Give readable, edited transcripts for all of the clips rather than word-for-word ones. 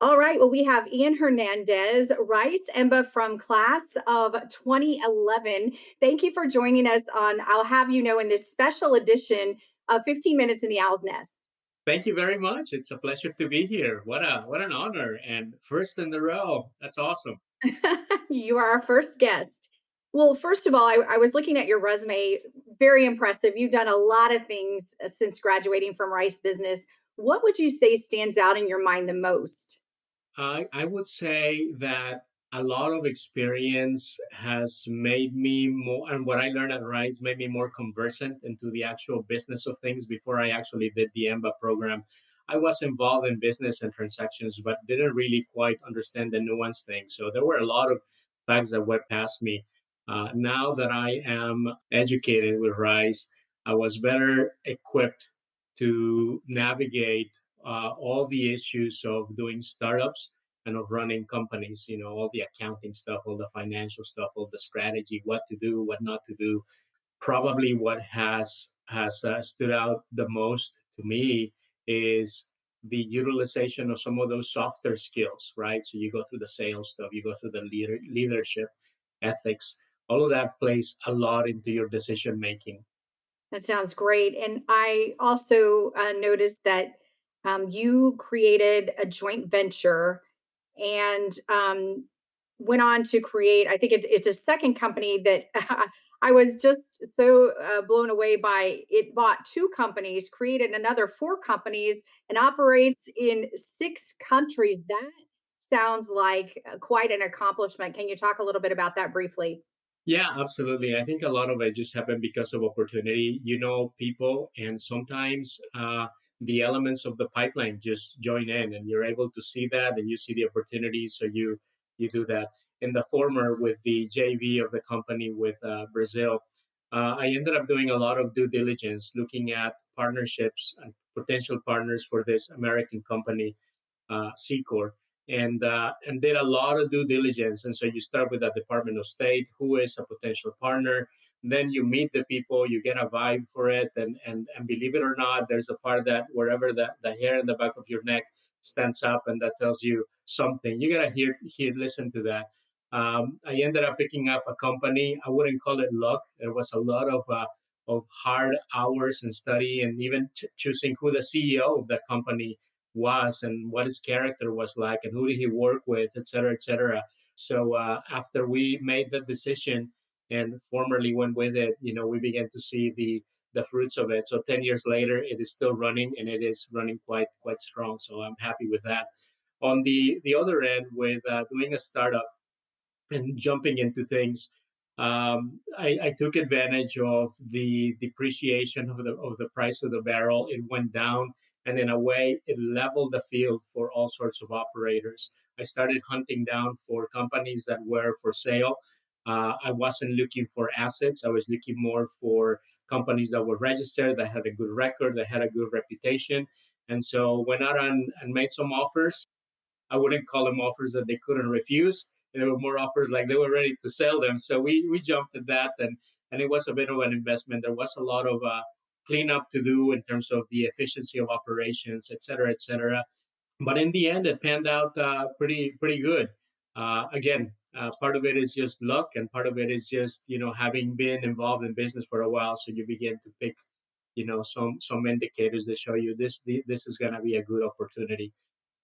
All right. Well, we have Ian Hernandez, Rice Emba from class of 2011. Thank you for joining us on I'll Have You Know in this special edition of 15 Minutes in the Owl's Nest. Thank you very much. It's a pleasure to be here. What an honor and first in the row. That's awesome. You are our first guest. Well, first of all, I was looking at your resume, very impressive. You've done a lot of things since graduating from Rice Business. What would you say stands out in your mind the most? I would say that a lot of experience has made me more, and what I learned at Rice made me more conversant into the actual business of things before I actually did the EMBA program. I was involved in business and transactions, but didn't really quite understand the nuanced things. So there were a lot of facts that went past me. Now that I am educated with Rice, I was better equipped to navigate all the issues of doing startups and of running companies, all the accounting stuff, all the financial stuff, all the strategy, what to do, what not to do. Probably what has stood out the most to me is the utilization of some of those softer skills, right? So you go through the sales stuff, you go through the leadership, ethics, all of that plays a lot into your decision making. That sounds great. And I also noticed that you created a joint venture and went on to create, I think it's a second company that I was just so blown away by. It bought two companies, created another four companies, and operates in six countries. That sounds like quite an accomplishment. Can you talk a little bit about that briefly? Yeah, absolutely. I think a lot of it just happened because of opportunity. You know, people, and sometimes the elements of the pipeline just join in, and you're able to see that, and you see the opportunity, so you do that. In the former, with the JV of the company with Brazil, I ended up doing a lot of due diligence, looking at partnerships and potential partners for this American company C Corp, and did a lot of due diligence. And so you start with the Department of State, who is a potential partner. Then you meet the people, you get a vibe for it, and believe it or not, there's a part that wherever the hair in the back of your neck stands up, and that tells you something. You gotta listen to that. I ended up picking up a company. I wouldn't call it luck. There was a lot of hard hours and study, and even choosing who the CEO of that company was and what his character was like and who did he work with, et cetera, et cetera. So after we made the decision and formally went with it, we began to see the fruits of it. So 10 years later, it is still running and it is running quite strong. So I'm happy with that. On the other end, with doing a startup, and jumping into things. I took advantage of the depreciation of the price of the barrel. It went down, and in a way, it leveled the field for all sorts of operators. I started hunting down for companies that were for sale. I wasn't looking for assets. I was looking more for companies that were registered, that had a good record, that had a good reputation. And so went out and made some offers. I wouldn't call them offers that they couldn't refuse. There were more offers like they were ready to sell them. So we jumped at that, and it was a bit of an investment. There was a lot of cleanup to do in terms of the efficiency of operations, et cetera, et cetera. But in the end, it panned out pretty good. Again, part of it is just luck, and part of it is just having been involved in business for a while. So you begin to pick some indicators that show you this is going to be a good opportunity.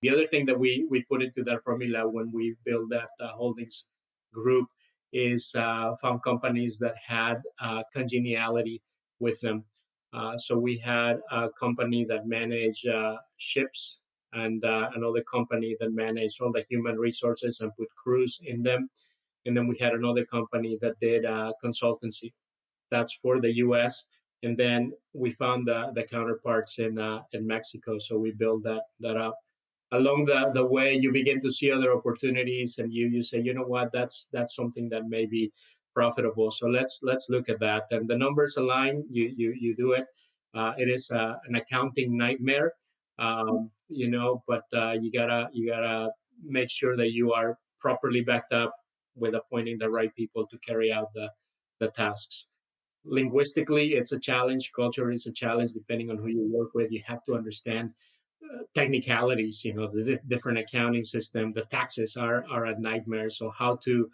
The other thing that we put into that formula when we built that holdings group is found companies that had congeniality with them. So we had a company that managed ships and another company that managed all the human resources and put crews in them. And then we had another company that did consultancy. That's for the U.S. And then we found the counterparts in Mexico. So we built that up. Along the way, you begin to see other opportunities, and you say, you know what, that's something that may be profitable. So let's look at that. And the numbers align. You do it. It is an accounting nightmare, but you gotta make sure that you are properly backed up with appointing the right people to carry out the tasks. Linguistically, it's a challenge. Culture is a challenge depending on who you work with. You have to understand technicalities. You know, the different accounting system, the taxes are a nightmare. So how to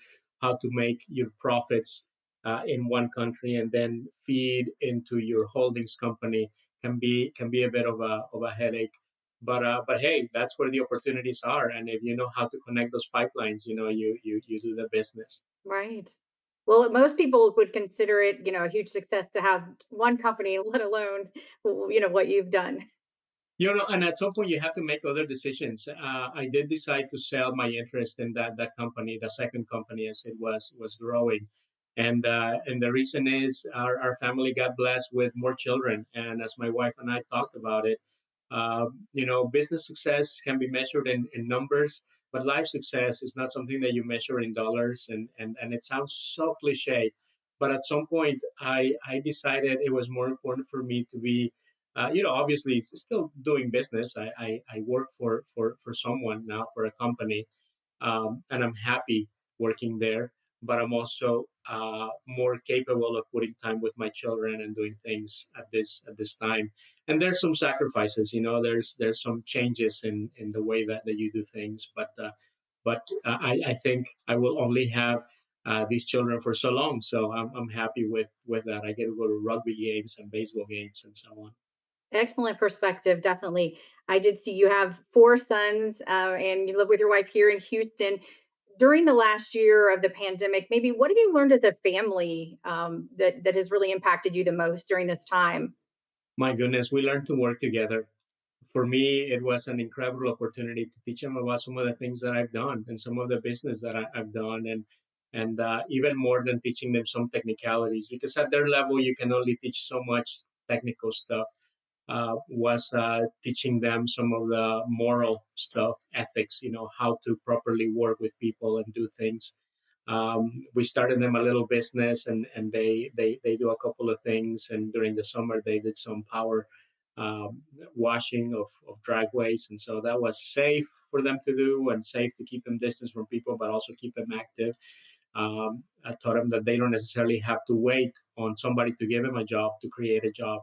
make your profits in one country and then feed into your holdings company can be a bit of a headache. But hey, that's where the opportunities are, and if you know how to connect those pipelines, you know, you do the business. Right. Well, most people would consider it, a huge success to have one company, let alone, what you've done. You know, and at some point you have to make other decisions. I did decide to sell my interest in that company, the second company, as it was growing, and the reason is our family got blessed with more children, and as my wife and I talked about it, you know, business success can be measured in numbers, but life success is not something that you measure in dollars, and it sounds so cliche, but at some point I decided it was more important for me to be you know, obviously still doing business. I work for someone now, for a company, and I'm happy working there. But I'm also more capable of putting time with my children and doing things at this time. And there's some sacrifices, you know. There's some changes in the way that you do things. But I think I will only have these children for so long. So I'm happy with that. I get to go to rugby games and baseball games and so on. Excellent perspective, definitely. I did see you have 4 sons, and you live with your wife here in Houston. During the last year of the pandemic, maybe what have you learned as a family, that has really impacted you the most during this time? My goodness, we learned to work together. For me, it was an incredible opportunity to teach them about some of the things that I've done and some of the business that I've done, and even more than teaching them some technicalities, because at their level you can only teach so much technical stuff. Was teaching them some of the moral stuff, ethics, you know, how to properly work with people and do things. We started them a little business, and they do a couple of things. And during the summer, they did some power washing of driveways, and so that was safe for them to do and safe to keep them distance from people, but also keep them active. I taught them that they don't necessarily have to wait on somebody to give them a job to create a job.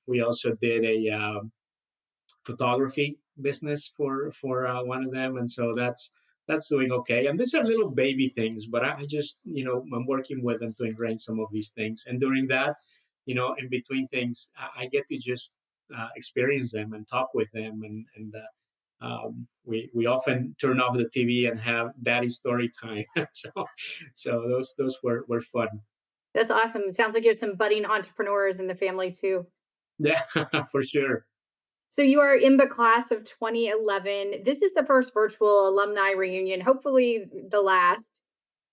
We also did a photography business for one of them, and so that's doing okay. And these are little baby things, but I just, you know, I'm working with them to ingrain some of these things. And during that, you know, in between things, I get to just experience them and talk with them, and we often turn off the TV and have daddy story time. So those were fun. That's awesome. It sounds like you have some budding entrepreneurs in the family too. Yeah, for sure. So you are in the class of 2011. This is the first virtual alumni reunion, hopefully the last.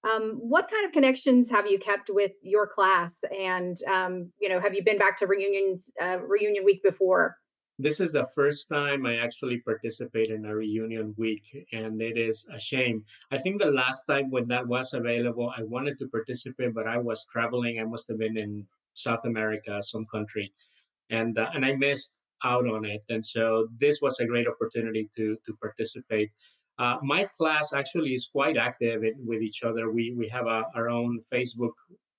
What kind of connections have you kept with your class? And have you been back to reunion week before? This is the first time I actually participate in a reunion week, and it is a shame. I think the last time when that was available, I wanted to participate, but I was traveling. I must have been in South America, some country, and I missed out on it. And so this was a great opportunity to participate. My class actually is quite active with each other. We have our own Facebook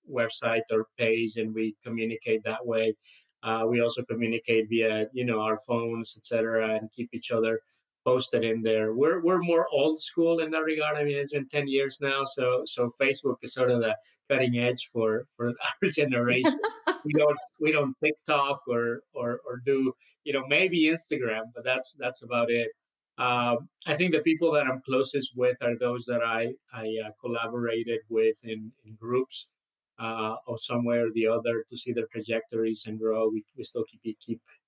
website or page, and we communicate that way. We also communicate via, you know, our phones, etc., and keep each other posted in there. We're more old school in that regard. I mean, it's been 10 years now, so Facebook is sort of the cutting edge for our generation. We don't TikTok or do, you know, maybe Instagram, but that's about it. I think the people that I'm closest with are those that I collaborated with in groups or some way or the other to see their trajectories and grow. We still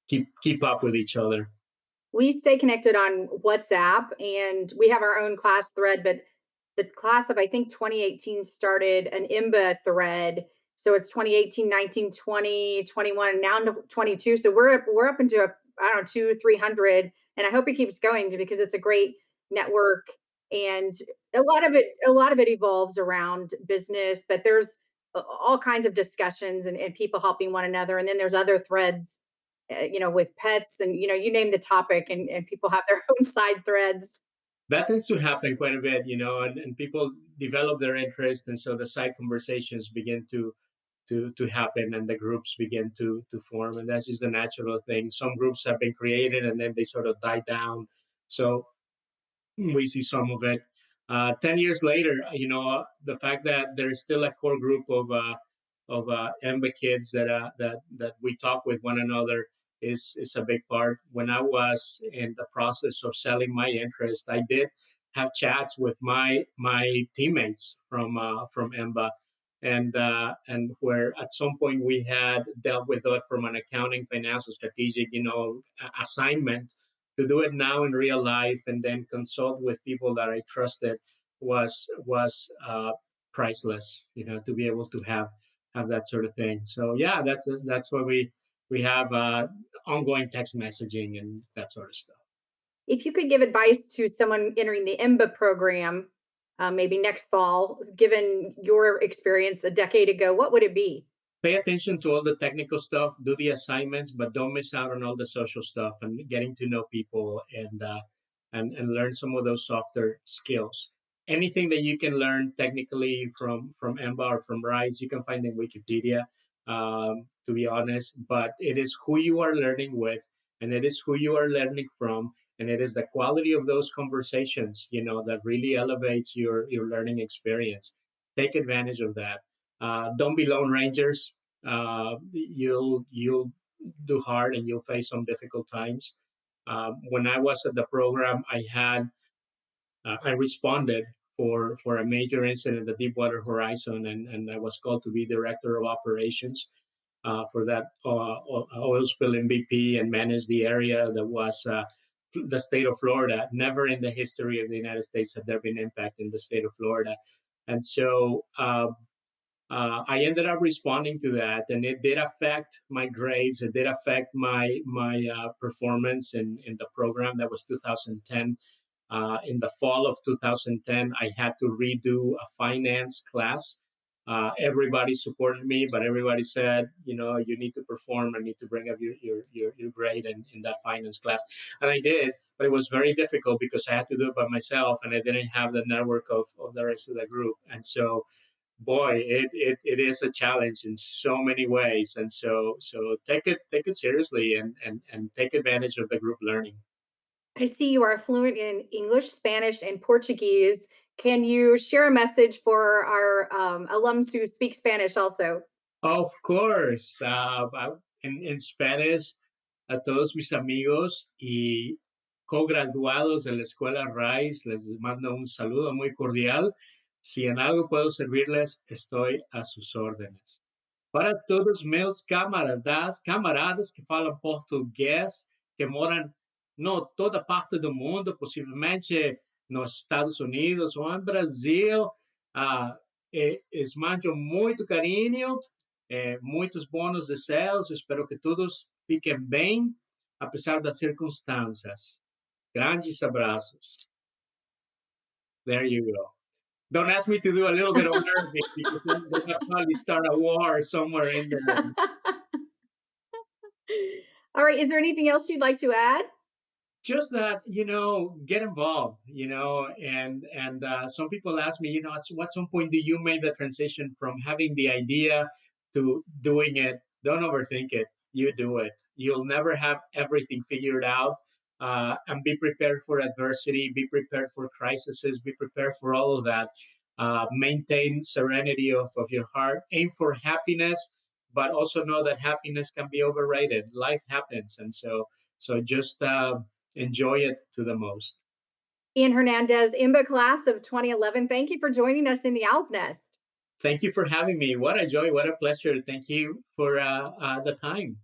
keep up with each other. We stay connected on WhatsApp, and we have our own class thread, but the class of, I think, 2018 started an IMBA thread. So it's 2018, 19, 20, 21, and now 22. So we're up into I don't know, 200, 300, and I hope it keeps going because it's a great network. And a lot of it evolves around business, but there's all kinds of discussions and people helping one another. And then there's other threads, with pets, and you name the topic, and people have their own side threads. That tends to happen quite a bit, you know, and people develop their interest, and so the side conversations begin to happen, and the groups begin to form, and that's just a natural thing. Some groups have been created and then they sort of die down. So we see some of it. 10 years later, the fact that there's still a core group of EMBA kids that we talk with one another is a big part. When I was in the process of selling my interest, I did have chats with my teammates from EMBA, and where at some point we had dealt with it from an accounting, financial, strategic, assignment. To do it now in real life and then consult with people that I trusted was priceless. To be able to have that sort of thing. So yeah, that's why we have ongoing text messaging and that sort of stuff. If you could give advice to someone entering the IMBA program, maybe next fall, given your experience a decade ago, what would it be? Pay attention to all the technical stuff, do the assignments, but don't miss out on all the social stuff and getting to know people and learn some of those softer skills. Anything that you can learn technically from EMBA or from RISE, you can find in Wikipedia, to be honest. But it is who you are learning with, and it is who you are learning from, and it is the quality of those conversations, that really elevates your learning experience. Take advantage of that. Don't be lone rangers. You'll do hard and you'll face some difficult times. When I was at the program, I responded for a major incident at Deepwater Horizon, and I was called to be director of operations for that oil spill in BP and manage the area that was the state of Florida. Never in the history of the United States had there been impact in the state of Florida, and so I ended up responding to that, and it did affect my grades. It did affect my performance in the program. That was 2010. In the fall of 2010, I had to redo a finance class. Everybody supported me, but everybody said, you need to perform and need to bring up your grade in that finance class. And I did, but it was very difficult because I had to do it by myself and I didn't have the network of the rest of the group. And so boy, it is a challenge in so many ways, and so take it seriously and take advantage of the group learning. I see you are fluent in English, Spanish, and Portuguese. Can you share a message for our alums who speak Spanish also? Of course, in Spanish, a todos mis amigos y cograduados de la Escuela RISE les mando un saludo muy cordial. Si en algo puedo servirles, estoy a sus órdenes. Para todos meus camaradas que falam português, que moram no toda parte do mundo, possivelmente nos Estados Unidos ou em Brasil, eles mandam muito carinho, muitos bons desejos, espero que todos fiquem bem, apesar das circunstâncias. Grandes abraços. There you go. Don't ask me to do a little bit of Arabic because then they'll probably start a war somewhere in there. All right. Is there anything else you'd like to add? Just that, get involved, and some people ask me, at some point do you make the transition from having the idea to doing it? Don't overthink it. You do it. You'll never have everything figured out. And be prepared for adversity, be prepared for crises, be prepared for all of that. Maintain serenity of your heart, aim for happiness, but also know that happiness can be overrated. Life happens, and so just enjoy it to the most. Ian Hernandez, IMBA class of 2011. Thank you for joining us in the Owl's Nest. Thank you for having me. What a joy, what a pleasure. Thank you for the time.